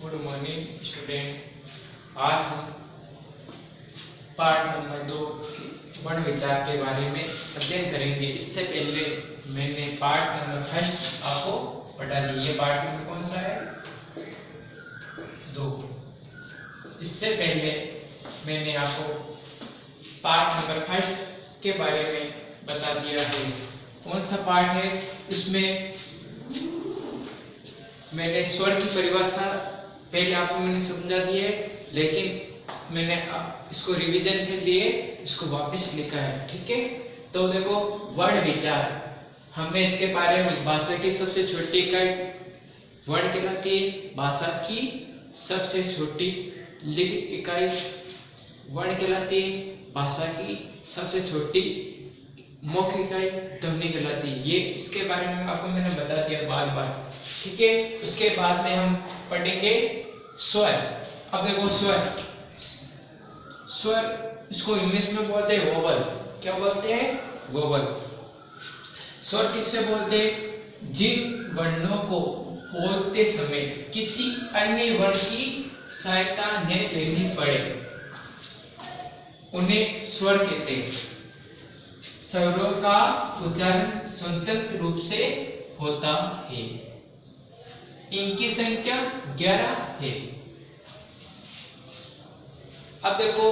Good morning student. आज हम part number 2 के वर्ण विचार के बारे में अध्ययन करेंगे। इससे पहले मैंने पार्ट नंबर फर्स्ट आपको पढ़ा दिया। ये पार्ट नंबर कौन सा है? 2। इससे पहले मैंने आपको पार्ट नंबर फर्स्ट के बारे में बता दिया है। कौन सा पार्ट है? उसमें मैंने स्वर की परिभाषा पहले आपको मैंने समझा दी है, लेकिन मैंने इसको रिवीजन के लिए इसको वापस लिखा है। ठीक है, तो देखो वर्ण विचार, हमने इसके बारे में भाषा की सबसे छोटी इकाई वर्ण कहलाती है। भाषा की सबसे छोटी लिखित इकाई वर्ण कहलाती है। भाषा की सबसे छोटी मौखिक इकाई ध्वनि कहलाती है। ये इसके बारे में आपको मैंने बता दिया बार बार। ठीक है, उसके बाद में हम पढ़ेंगे स्वर। अब देखो स्वर, स्वर इसको इंग्लिश में बोलते हैं वोवल। क्या बोलते हैं? वोवल। स्वर किससे बोलते हैं? जिन वर्णों को बोलते समय किसी अन्य वर्ण की सहायता न लेनी पड़े उन्हें स्वर कहते हैं। स्वरों का उच्चारण स्वतंत्र रूप से होता है। इनकी संख्या 11 है। अब देखो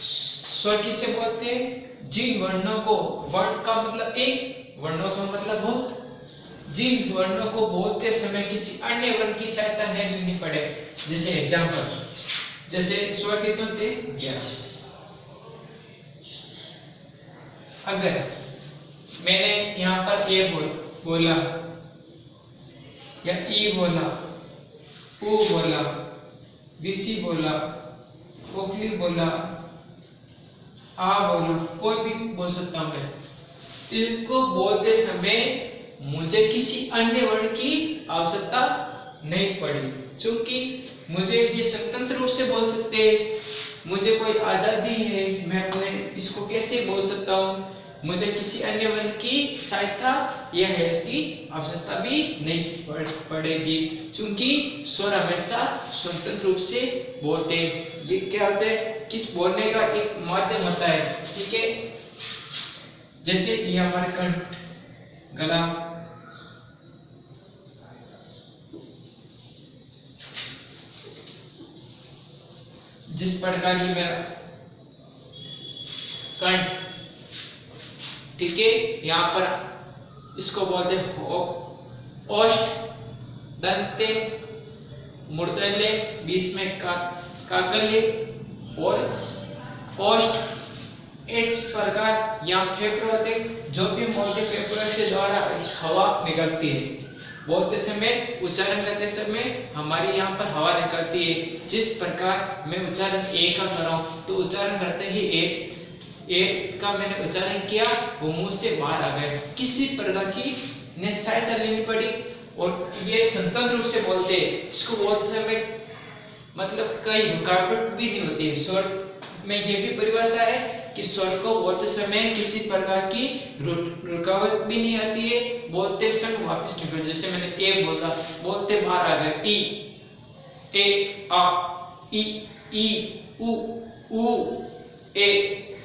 स्वर किसे बोलते हैं? जिन वर्णों को, वर्ण का मतलब एक, वर्णों का मतलब बहुत, जिन वर्णों को बोलते समय किसी अन्य वर्ण की सहायता नहीं लेनी पड़े। जैसे एग्जाम्पल, जैसे स्वर कितने होते हैं? 11। अगर मैंने यहाँ पर ए बोला या ई बोला, ऊ बोला, विसी बोला, ओखली बोला, आ बोला, कोई भी बोल सकता हूं मैं। इनको बोलते समय मुझे किसी अन्य वर्ण की आवश्यकता नहीं पड़ी, क्योंकि मुझे ये स्वतंत्र रूप से बोल सकते हैं। मुझे कोई आजादी है, मैं अपने इसको कैसे बोल सकता हूँ। मुझे किसी अन्य वर्ण की सहायता यह है कि आवश्यकता भी नहीं पड़ेगी, क्योंकि स्वर हमेशा स्वतंत्र रूप से बोलते हैं। ये क्या होता है? किस बोलने का एक माध्यम होता है। ठीक है, जैसे ये हमारे कंठ, गला, जिस प्रकार ये मेरा कंठ, ठीक है, यहाँ पर इसको बोलते ओष्ठ, दंते, मूर्धन्य, बीच में काकल्य और ओष्ठ। इस प्रकार यहाँ फेफड़े होते, जो भी बोलते फेफड़े के द्वारा हवा निकलती है। बोलते समय, उच्चारण करते समय हमारी यहाँ पर हवा निकलती है। जिस प्रकार मैं उच्चारण ए का कर रहा हूँ, तो उच्चारण करते ही ए का मैंने उच्चारण किया, वो मुंह से बाहर आ गया। किसी प्रकार की ने सहायता लेनी पड़ी और ये स्वतंत्र रूप से बोलते हैं। इसको बोलते समय मतलब कई रुकावट भी नहीं होती है। स्वर में ये भी परिभाषा है कि स्वर को बोलते समय किसी प्रकार की रुकावट भी नहीं आती है। बोलते समय वापस निकल, जैसे मैंने ए बोला, बोलते बाहर आ गया। ई, ए, आ, ई, उ, ए,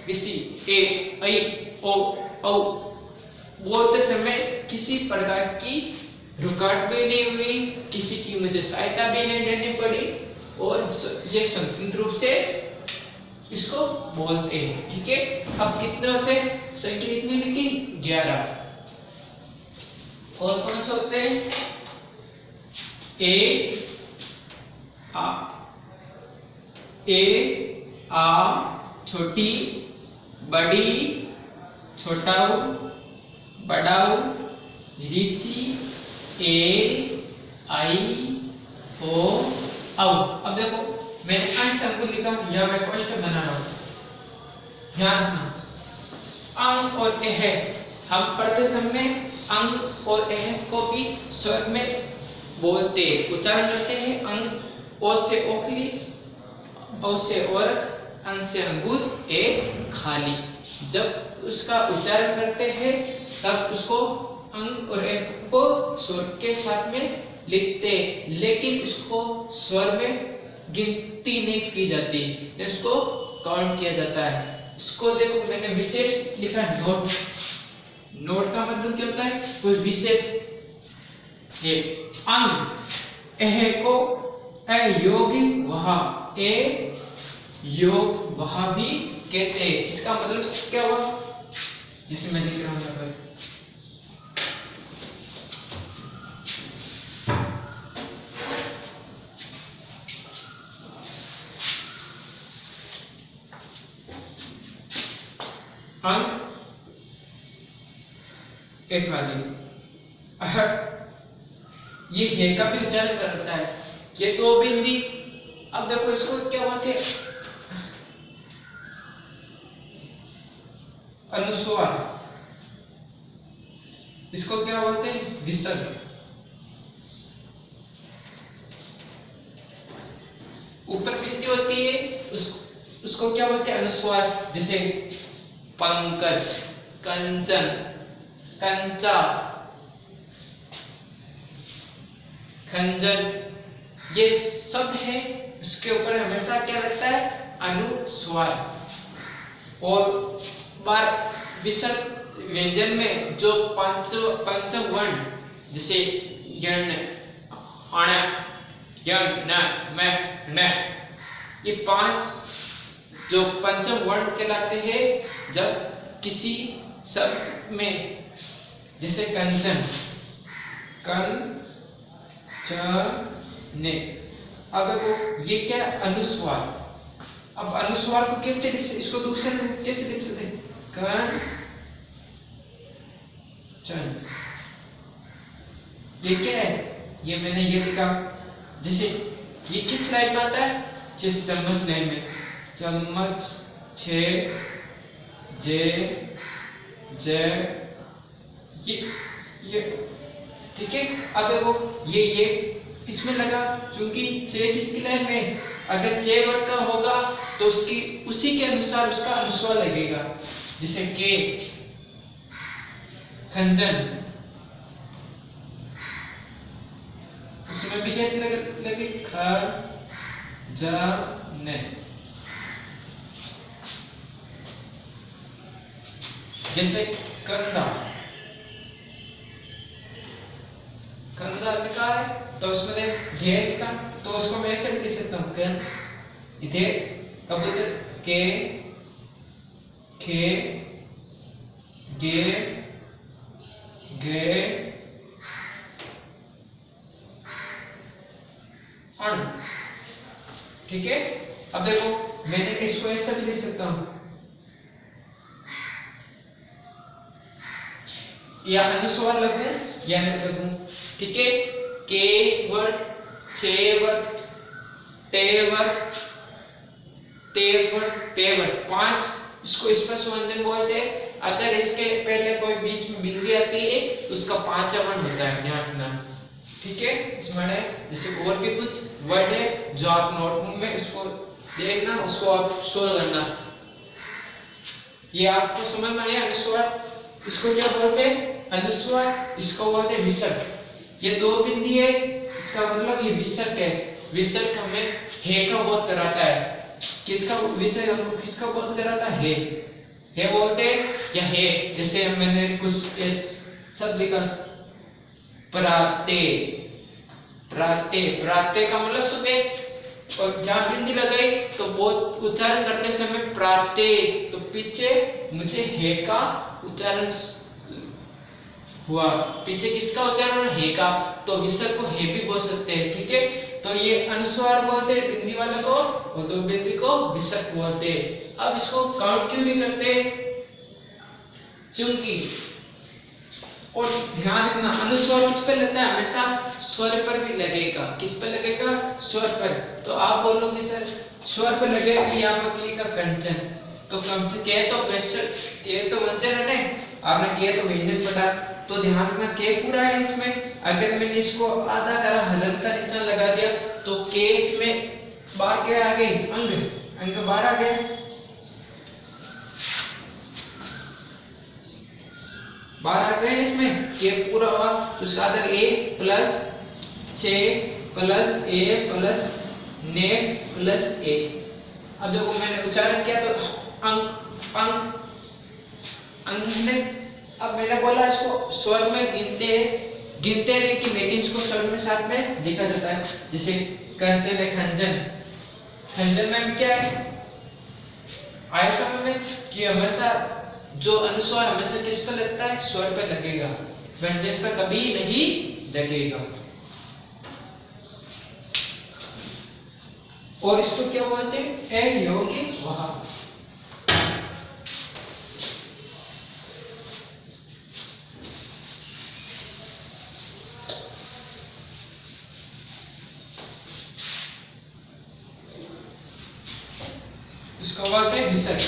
विसी, ए, ऐ, ओ, औ। बोलते समय किसी प्रकार की रुकावट भी नहीं हुई, किसी की मुझे सहायता भी नहीं लेनी पड़ी और ये स्वतंत्र रूप से इसको बोलते हैं। ठीक है, अब कितने होते हैं? संख्या कितनी लिखी? 11। और कौन से होते हैं? ए, आ, छोटी, बड़ी, छोटाऊ, बड़ाऊ, ऋषि, ए, आई, ओ, औ। अब देखो मैंने अंश अंकुर लिखा या मैं क्वेश्चन बना रहा हूँ, ध्यान रखना। अंक और एह हम पढ़ते समय अंक और एह को भी स्वर में बोलते, उच्चारण करते हैं। अंक, ओ से ओखली, औ से औरक, अंश से अंगूर, ए खाली। जब उसका उच्चारण करते हैं तब उसको अंग और एक को स्वर के साथ में लिखते, लेकिन इसको स्वर में गिनती नहीं की जाती, इसको काउंट किया जाता है। इसको देखो मैंने विशेष लिखा है नोट। नोट का मतलब क्या होता है? कोई विशेष है। अंग एह को ए योगी वहा, ए योग वहा भी कहते हैं। इसका मतलब क्या हुआ? जिसे मैं लिख रहा हूं यहाँ पर अंग एक वाली ये हे का भी उच्चारण करता है। ये दो बिंदी, अब देखो इसको क्या बोलते हैं? अनुस्वार। इसको क्या बोलते हैं? विसर्ग। ऊपर बिंदी होती है उसको क्या बोलते हैं? अनुस्वार। जैसे पंकज, कंचन, कंचा, खंजन, ये शब्द है, उसके ऊपर हमेशा क्या लगता है? अनुस्वार। और बार विसर्ग व्यंजन में जो पंचम वर्ण, जैसे यण, अण, यण, न, म, न, ये 5 जो पंचम वर्ण कहलाते हैं जब किसी शब्द में, जैसे कंचन, ने, अब देखो ये क्या? अनुस्वार। अब अनुस्वार को कैसे इसको दूसरे रूप कैसे लिख सकते हैं? कन चन। ये क्या है? ये मैंने ये लिखा। जैसे ये किस लाइन में आता है? जिस चम्मच लाइन में, चम्मच, छे, जे, जे, ये ठीक है। अब देखो ये इसमें लगा, क्योंकि चे किसकी लाइन में? अगर चे वर्ग का होगा तो उसकी उसी के अनुसार उसका अनुस्वार लगेगा। जैसे के, खंजन, उसमें भी कैसे लगे? खर, जा, ने। जैसे कंधा, कंधा लिखा है तो उसमें देख घेर लिखा, तो उसको मैं ऐसे भी लिख सकता हूँ कन, इधर कबूतर, के, खे, गे, गे, अण। ठीक है। अब देखो मैंने इसको ऐसा भी लिख सकता हूँ, या अनुस्वार लगूं या न लगूं। ठीक है। के वर्ग, छे वर्ग, टे वर्ग, ते वर्ग, पे वर्ग, 5 इसको स्पर्श व्यंजन बोलते हैं। अगर इसके पहले कोई बीच में बिंदी आती है उसका 5वां वर्ण होता है, ध्यान रखना। ठीक है। इसमें जैसे और भी कुछ वर्ड है जो आप नोटबुक में उसको देखना, उसको आप सोल्व करना। ये आपको समझ में आया? अनुस्वार इसको क्या बोलते हैं? अनुस्वार। इसको बोलते हैं विसर्ग। ये दो बिंदी है, इसका मतलब ये विसर्ग है। विसर्ग हमें हे का बोध कराता है। किसका विसर्ग हमको किसका बोध कराता है? हे बोलते या हे। जैसे मैंने कुछ शब्द लिखा, प्राते, प्राते, प्राते का मतलब सुबह, और जहां बिंदी लगाई तो बहुत उच्चारण करते समय प्राते, तो पीछे मुझे हे का उच्चारण हुआ। पीछे किसका उच्चारण? हे का। तो विसर्ग को हे भी बोल सकते हैं। ठीक है। तो ये अनुस्वार बोलते हैं बिंदी वाले को, और दो बिंदी को विसर्ग बोलते हैं। अब इसको काउंट क्यों नहीं करते? क्योंकि, और ध्यान रखना, अनुस्वार किस पे लगता है? हमेशा स्वर पर भी लगेगा। किस पे लगेगा? स्वर पर। तो आप बोलोगे सर स्वर पर लगेगा, यहाँ पर लिखा कंचन, तो कंचन के तो व्यंजन है ना, आपने के तो व्यंजन पढ़ा, तो ध्यान रखना के पूरा है इसमें। अगर मैंने इसको आधा करा, हलन का निशान लगा दिया, तो के इसमें बार क्या आ गई? अंग, अंग बाहर आ गया, बार आ गए ना इसमें, के पूरा हुआ तो उसका आधा a plus 6 plus a plus ने प्लस a। अब देखो मैंने उच्चारण किया तो अंक अंक अंक ने, अब मैंने बोला इसको स्वर में गिनते लेकिन इसको स्वर में साथ में लिखा जाता है। जैसे कंचन है खंजन, खंजन में क्या है आय समय में कि हमेशा जो अनुस्वार हमेशा किस पर लगता है, स्वर पर लगेगा, व्यंजन पर कभी नहीं लगेगा। और इसको क्या बोलते हैं, अयोगिक वाहक। इसको बोलते हैं विसर्ग।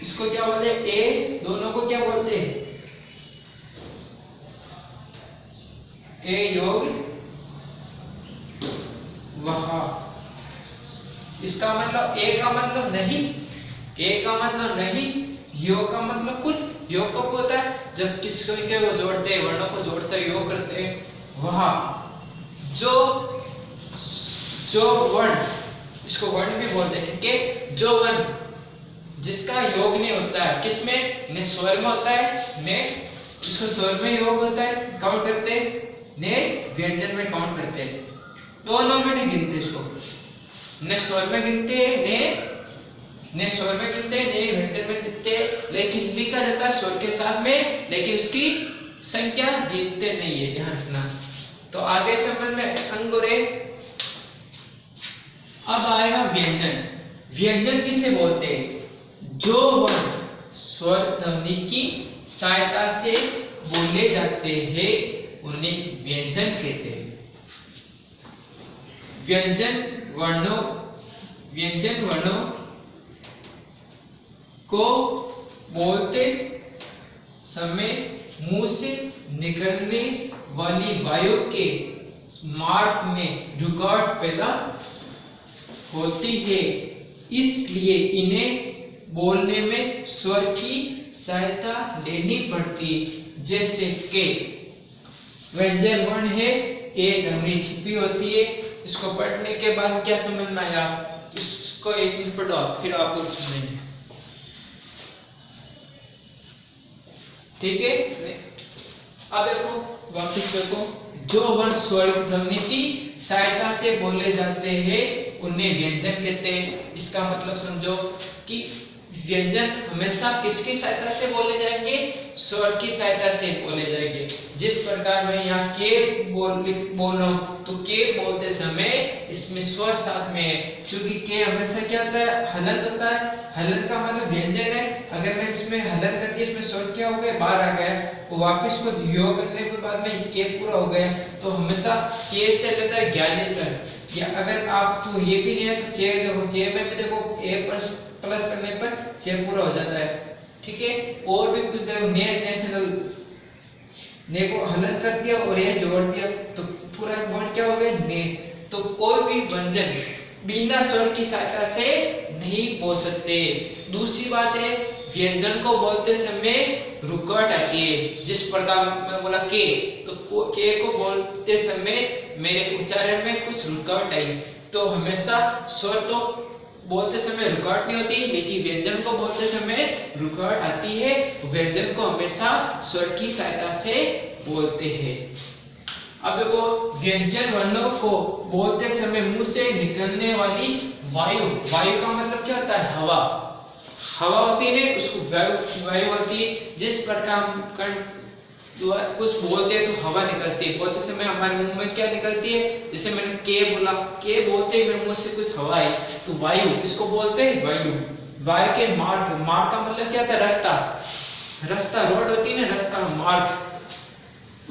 इसको क्या बोलते हैं, ए दोनों को क्या बोलते हैं, ए योग वाहक। इसका मतलब ए का मतलब नहीं, ए का मतलब नहीं, योग का मतलब कुल। योग कब होता है, जब किसी को जोड़ते हैं, वर्णों को जोड़ते हैं, योग करते हैं। वह जो वर्ण, इसको वर्ण भी बोलते हैं, ठीक है। जो वर्ण जिसका योग नहीं होता है, किसमें, ने स्वर में होता है, ने इसको स्वर में योग होता है, काउंट करते हैं, ने व्यंजन में काउंट करते हैं। दोनों में नहीं गिनते इसको, ने स्वर में गिनते हैं, ने स्वर में गिनते हैं, ने व्यंजन में गिनते हैं, लेकिन लिखा जाता है स्वर के साथ में, लेकिन उसकी संख्या गिनते नहीं है, ध्यान रखना। तो आगे समझ में अंगुरे। अब आएगा व्यंजन। व्यंजन किसे बोलते हैं, जो वर्ण स्वर ध्वनि की सहायता से बोले जाते हैं उन्हें व्यंजन कहते हैं। व्यंजन वर्णों को बोलते समय मुंह से निकलने वाली वायु के मार्ग में रुकावट पैदा होती है, इसलिए इन्हें बोलने में स्वर की सहायता लेनी पड़ती है। जैसे के व्यंजन वर्ण है, ए ध्वनि छिपी होती है। इसको पढ़ने के बाद क्या समझ में आया, इसको एक मिनट पढ़ो फिर आपको समझेंगे, ठीक है। अब देखो वापस देखो, जो वर्ण स्वर ध्वनि की सहायता से बोले जाते हैं उन्हें व्यंजन कहते हैं। इसका मतलब समझो कि व्यंजन हमेशा किसकी सहायता से बोले जाएंगे, स्वर की सहायता से बोले जाएंगे। जिस प्रकार मैं यहाँ के बोल रहा हूँ तो के बोलते समय इसमें स्वर साथ में है, क्योंकि के हमेशा क्या होता है, हलंत होता है। हलंत का मतलब व्यंजन है। अगर मैं इसमें हलंत कर दिया, इसमें स्वर क्या हो गया, बाहर आ गया, तो वापस को योग करने के बाद में के पूरा हो गया। तो हमेशा के से लेता है ज्ञानित कर, या अगर आप तो ये भी नहीं है तो चे देखो, चे में भी देखो ए पर प्लस करने पर चे पूरा हो जाता है, ठीक है। और भी कुछ देखो, ने से ने को हलन कर दिया और ये जोड़ दिया तो पूरा वर्ण क्या हो गया, ने। तो कोई भी व्यंजन बिना स्वर की सहायता से नहीं बोल सकते। दूसरी बात है, व्यंजन को बोलते समय रुकावट आती है। जिस प्रकार मैं बोला के, तो के को बोलते समय मेरे उच्चारण में कुछ रुकावट आई, तो हमेशा स्वर तो बोलते समय रुकावट नहीं होती, लेकिन व्यंजन को बोलते समय रुकावट आती है। व्यंजन को हमेशा स्वर की सहायता से बोलते हैं। अब देखो, व्यंजन वर्णों को बोलते समय मुंह से निकलने वाली वायु, वायु का मतलब क्या होता है, हवा। हवा होती है उसको वायु होती है। जिस प्रकार कुछ बोलते हैं तो हवा निकलती है, बोलते समय हमारे मुंह में क्या निकलती है, जैसे मैंने के बोला, के बोलते ही मेरे मुंह से कुछ हवा आई तो वायु, इसको बोलते हैं वायु। वायु के मार्ग, मार्ग का मतलब क्या था, रास्ता। रास्ता रोड होती है ना, रास्ता मार्ग।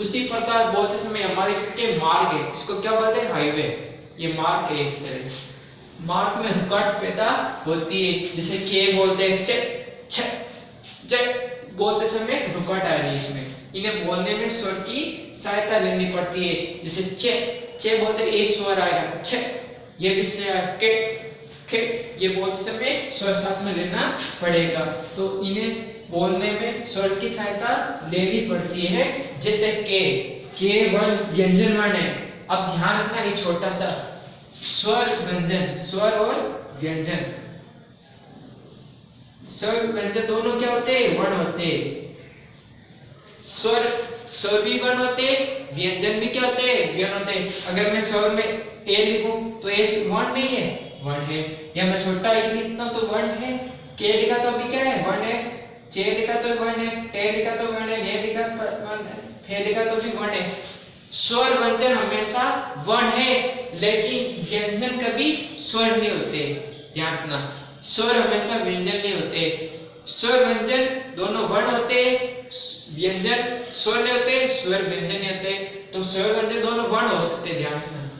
उसी प्रकार बोलते समय हमारे के मार्ग है, इसको क्या बोलते हैं, हाईवे। ये मार्ग है एक तरह। मार्ग में रुकावट पैदा होती है, जैसे के बोलते हैं च छ ज, बोलते समय रुकावट आ रही है इसमें। इन्हें बोलने में स्वर की सहायता लेनी पड़ती है। जैसे चे बोलते ए स्वर आएगा, छ ये भी से के, ओके, ये बोलते समय स्वर साथ में लेना पड़ेगा। तो इन्हें बोलने में स्वर की सहायता लेनी पड़ती है। जैसे के वर्ण व्यंजन वर्ण है। अब ध्यान रखना, ये छोटा सा स्वर व्यंजन, स्वर और व्यंजन, स्वर व्यंजन दोनों क्या होते हैं? वर्ण होते हैं। स्वर भी वर्ण होते हैं, व्यंजन भी क्या होते हैं? व्यंजन होते हैं। अगर मैं स्वर में ए लिखूं तो ए वर्ण नहीं है, वर्ण है। या मैं छोटा ए लिखता हूं तो वर्ण है। के लिखा तो अभी क्या है? वर्ण है। चे लिखा तो वर्ण है, टे लिखा तो वर्ण है, ने लिखा वर्ण है, फे लिखा तो भी वर्ण है। स्वर व्यंजन हमेशा वर्ण है, लेकिन व्यंजन कभी स्वर नहीं होते। ध्यान रखना, स्वर हमेशा व्यंजन नहीं होते। स्वर व्यंजन दोनों वर्ण होते हैं, व्यंजन स्वर नहीं होते, स्वर व्यंजन नहीं होते। तो स्वर व्यंजन दोनों वर्ण हो सकते हैं। ध्यान रखना,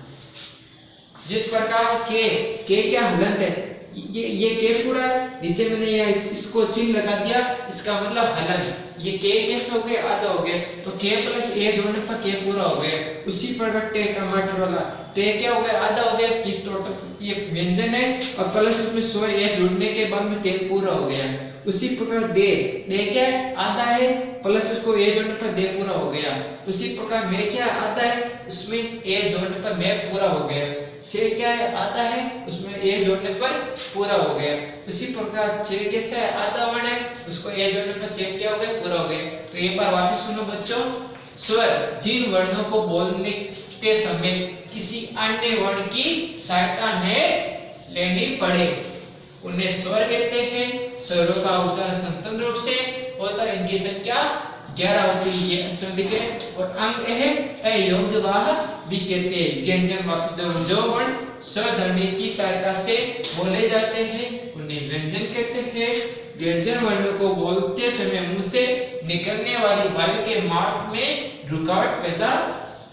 जिस प्रकार के क्या हलंत है, ये के पूरा है, नीचे मैंने ये इसको चिन्ह लगा दिया, इसका मतलब हलन। ये के कैसे हो गए? आधा हो गए, तो के प्लस ए जोड़ने पर के पूरा हो गया। उसी प्रकार टे टमाटर वाला टे क्या हो गया? आधा हो गया। टोटल ये व्यंजन है और प्लस उसमें स्वर ए जोड़ने के बाद में ते पूरा हो गया। उसी प्रकार दे क्या है? आधा है, प्लस उसको ए जोड़ने पर दे पूरा हो गया। उसी प्रकार में क्या आधा है, उसमें ए जोड़ने पर में पूरा हो गया। से क्या है? आधा है, उसमें ए जोड़ने पर पूरा हो गया। उसी प्रकार चे कैसे है? आधा वर्ण है, उसको ए जोड़ने पर चे क्या हो गया? पूरा हो गया। तो एक बार वापस सुनो बच्चों, स्वर जिन वर्णों को बोलने के समय किसी अन्य वर्ण की सहायता न लेनी पड़े उन्हें स्वर कहते हैं। स्वरों का उच्चारण स्वतंत्र रूप से होता है, इनकी संख्या 11 होती है। ये संधि के और अंग है अयोग्य वाह भी कहते हैं। व्यंजन वाक्य जो वर्ण स्वध्वनि की सहायता से बोले जाते हैं उन्हें व्यंजन कहते हैं। व्यंजन वर्णों को बोलते समय मुंह से निकलने वाली वायु के मार्ग में रुकावट पैदा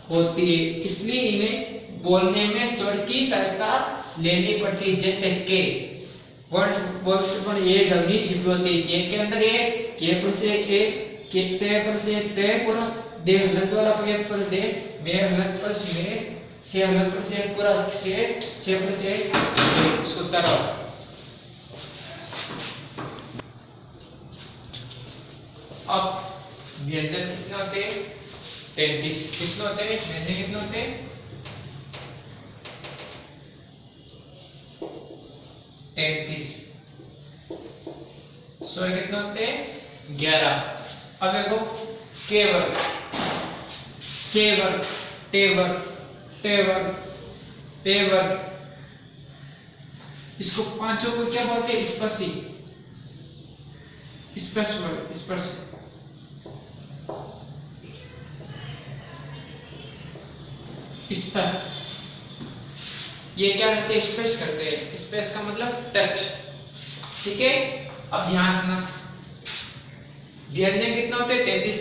होती है, इसलिए इन्हें बोलने में स्वर की सहायता लेनी पड़ती है। जैसे के वर्ण बोलते पर ये ध्वनि छिपी होती है। के अंदर ये के पर से के ते पर से ते पूरा, दे हलंत वाला पर दे, में हलंत पर से हलंत पर से पूरा, से पर से इसको तरह। अब व्यंजन कितने होते हैं? 33। कितने होते हैं व्यंजन? कितने होते हैं? 33। स्वर कितने होते हैं? 11। अब देखो के वर्ग, चे वर्ग, टे वर्ग, टे वर्ग, पे वर्ग, इसको पांचों को क्या बोलते हैं? स्पर्शी, स्पर्श वर्ग, स्पर्श। स्पर्श ये क्या करते हैं? स्पर्श करते हैं। स्पर्श का मतलब टच, ठीक है। अब ध्यान रखना, व्यंजन कितने होते हैं? 33।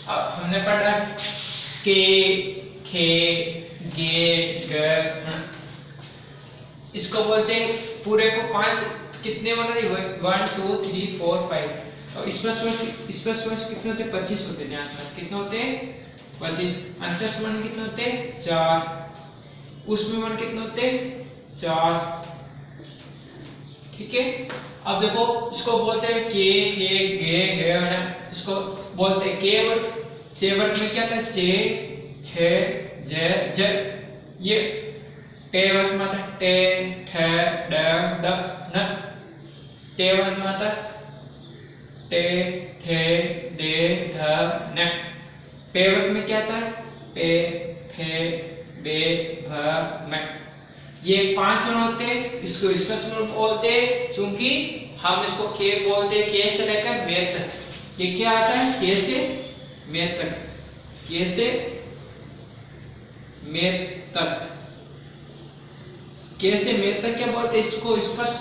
अब हमने पढ़ा के, खे, गे, ग, इसको बोलते हैं पूरे को 5 कितने बना? 1 2 3 4 5। और स्पर्श वर्ष कितने होते हैं? 25 होते हैं। ध्यान रखना, कितने होते हैं? 25। अंतस वर्ण कितने होते हैं? 4। उसमें वर्ण कितने होते हैं? 4, ठीक है। अब देखो इसको बोलते हैं के, खे, गे, ग, इसको बोलते हैं के वर्ग। चे वर्ग में क्या था? चे, छे, जे, ज। ये टे वर्ग में था टे, ठ, ड, द, न। टे वर्ग में था टे, थे, दे, ध, न। पे वर्ग में क्या था? पे, फे, बे, भ, म। ये 5 वर्ण होते हैं। इसको स्पर्श वर्ण बोलते हैं, क्योंकि हम इसको के बोलते हैं, के से लेकर मे तक। ये क्या आता है? के से मे तक, के से मे तक, के से मे तक क्या बोलते हैं? इसको स्पर्श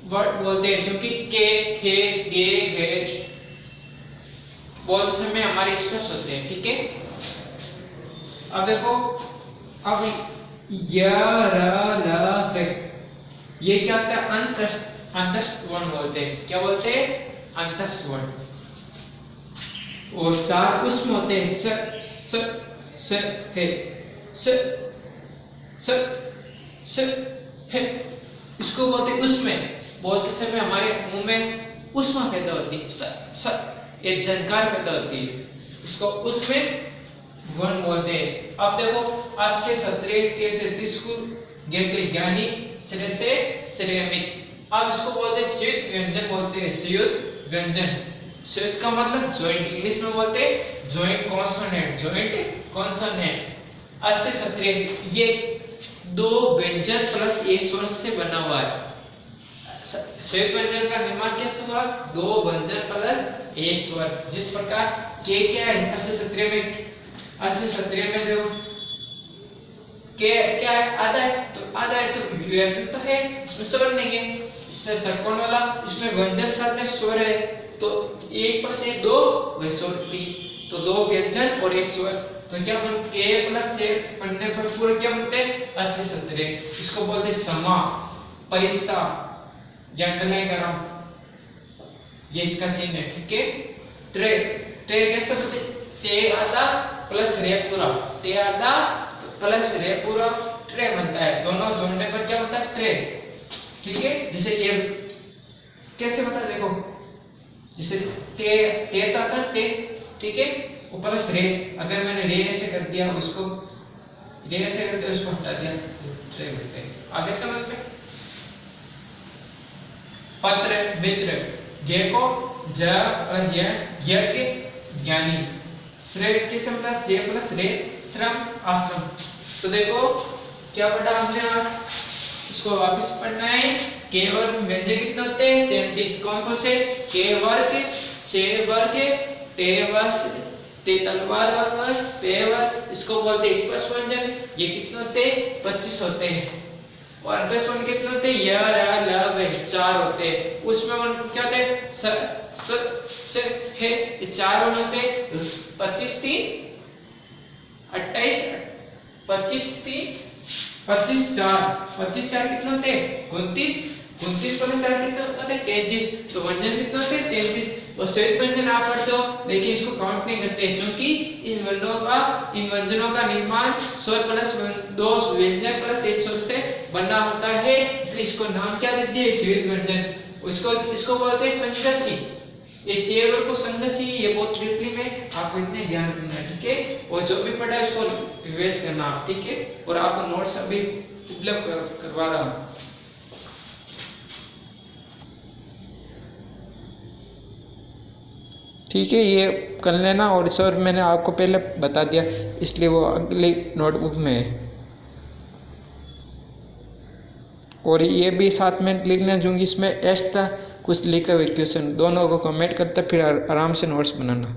वर्ड बोलते हैं, क्योंकि के, खे, गे, घे बोलते समय हमारे स्पर्श होते हैं, ठीक है। अब देखो, अब य, र, ल, फ, ये क्या होता है? अंतस्थ वर्ण बोलते हैं। क्या बोलते हैं? अंतस्थ वर्ण। और 4 उसमें होते हैं स, है, स, हे। इसको बोलते उसमें, बोलते समय हमारे मुंह में उष्मा पैदा होती है, एक झनकार पैदा होती है, उसको उसमें वन बोलते हैं। अब देखो अस्य सत्रे के से त्रिशूल जैसे ज्ञानी श्रेय से श्रेयमित। अब इसको बोलते हैं संयुक्त व्यंजन, बोलते हैं संयुक्त व्यंजन। संयुक्त का मतलब जॉइंट, इंग्लिश में बोलते हैं जॉइंट कॉन्सोनेंट, जॉइंट कॉन्सोनेंट। अस्य सत्रे ये दो व्यंजन प्लस एक स्वर से बना हुआ है। संयुक्त व्यंजन का निर्माण कैसे हुआ? दो व्यंजन प्लस एक स्वर। जिस प्रकार के क्या है अस्य सत्रे में, अस्य सत्रे में देखो के क्या है, आधा है, तो आधा है तो व्यंजन तो है, इसमें स्वर नहीं है। इससे षटकोण वाला, इसमें व्यंजन साथ में स्वर है, तो एक प्लस एक दो, वह स्वर तीन, तो दो व्यंजन और एक स्वर, तो क्या बन के प्लस से पढ़ने पर पूरा क्या बनते हैं? अस्य सत्रे। इसको बोलते हैं समा, परिसा या अंडरलाइन कर रहा हूं, ये इसका चिन्ह है, ठीक है। ट्रे, ट्रे कैसे बोलते? ते आधा प्लस रे पूरा, ते आधा प्लस रे पूरा ट्रे बनता है। दोनों जोड़ने पर क्या बनता है? ट्रे, ठीक है। जैसे ये कैसे बता, देखो जैसे ते तो आता ते, ठीक है, वो प्लस रे, अगर मैंने रे ऐसे कर दिया, उसको रे ऐसे कर दिया, उसको हटा दिया, ट्रे बनते हैं। आगे समझ में? पत्र मित्र, ये को ज प्लस यज्ञ ज्ञानी, श्रेय कैसे बनता है? श्रेय प्लस रे, श्रम आश्रम। तो देखो क्या पढ़ा हमने आज, इसको वापस पढ़ना है। के वर्ग में व्यंजन कितने होते हैं? 33। कौन कौन से? के वर्ग, छे वर्ग, टे वर्ग, ते तलवार वर्ग, पे वर्ग, इसको बोलते हैं स्पर्श व्यंजन। ये कितने होते हैं? 25 होते हैं। और अंतस्वन कितने होते हैं? य र ल व 4 होते हैं। उसमें क्या होते हैं? स है, ये 4 होते हैं। 25 3 28, 25 3 25 4, 25 4 कितने होते हैं? 29, 29 प्लस 4 कितने होते हैं? 33। तो व्यंजन कितने होते हैं? 33। और संयुक्त व्यंजन आप पढ़ते हो, लेकिन इसको काउंट नहीं करते, क्योंकि इन व्यंजनों का निर्माण स्वर प्लस दो व्यंजन प्लस एक स्वर से बना होता है, इसलिए इसको नाम क्या दे दिए? संयुक्त व्यंजन। इसको बोलते हैं संगसी। ये चेवर को संगसी, ये बहुत डीपली में आपको इतने ध्यान रखना है, ठीक है। और जो भी पढ़ा है उसको रिवाइज करना आप, ठीक है। और आपको नोट्स अभी उपलब्ध करवा रहा हूँ। ठीक है, ये कर लेना। और सर मैंने आपको पहले बता दिया, इसलिए वो अगली नोटबुक में है। और ये भी साथ में लिखना दूंगी, इसमें एक्स्ट्रा कुछ लिखा हुए क्वेश्चन, दोनों को कमेंट करते फिर आराम से नोट्स बनाना।